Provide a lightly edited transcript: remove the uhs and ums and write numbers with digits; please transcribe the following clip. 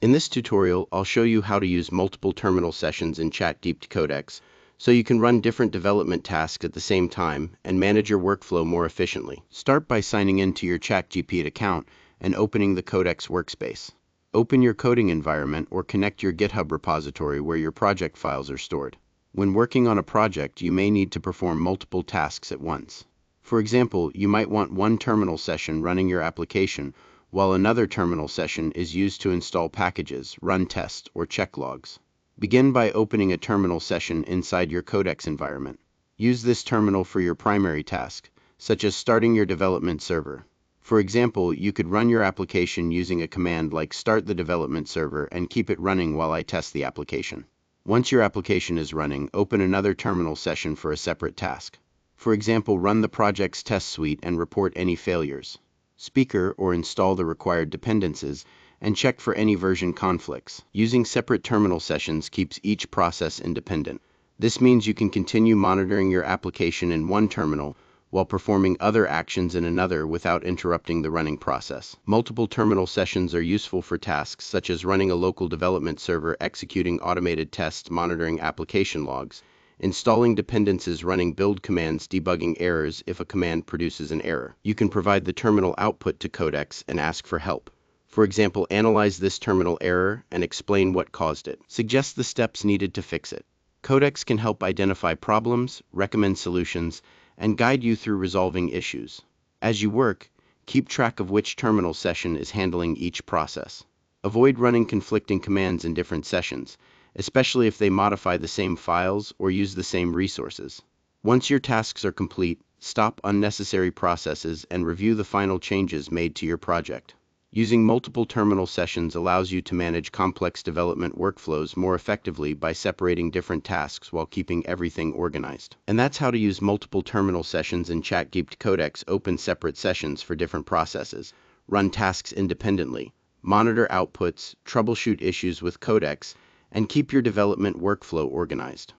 In this tutorial, I'll show you how to use multiple terminal sessions in ChatGPT Codex so you can run different development tasks at the same time and manage your workflow more efficiently. Start by signing in to your ChatGPT account and opening the Codex workspace. Open your coding environment or connect your GitHub repository where your project files are stored. When working on a project, you may need to perform multiple tasks at once. For example, you might want one terminal session running your application while another terminal session is used to install packages, run tests, or check logs. Begin by opening a terminal session inside your Codex environment. Use this terminal for your primary task, such as starting your development server. For example, you could run your application using a command like start the development server and keep it running while I test the application. Once your application is running, open another terminal session for a separate task. For example, run the project's test suite and report any failures. Speaker or install the required dependencies and check for any version conflicts. Using separate terminal sessions keeps each process independent. This means you can continue monitoring your application in one terminal while performing other actions in another without interrupting the running process. Multiple terminal sessions are useful for tasks such as running a local development server, executing automated tests, monitoring application logs, installing dependencies, running build commands, debugging errors if a command produces an error. You can provide the terminal output to Codex and ask for help. For example, analyze this terminal error and explain what caused it. Suggest the steps needed to fix it. Codex can help identify problems, recommend solutions, and guide you through resolving issues. As you work, keep track of which terminal session is handling each process. Avoid running conflicting commands in different sessions, especially if they modify the same files or use the same resources. Once your tasks are complete, stop unnecessary processes and review the final changes made to your project. Using multiple terminal sessions allows you to manage complex development workflows more effectively by separating different tasks while keeping everything organized. And that's how to use multiple terminal sessions in ChatGPT Codex. Open separate sessions for different processes, run tasks independently, monitor outputs, troubleshoot issues with Codex, and keep your development workflow organized.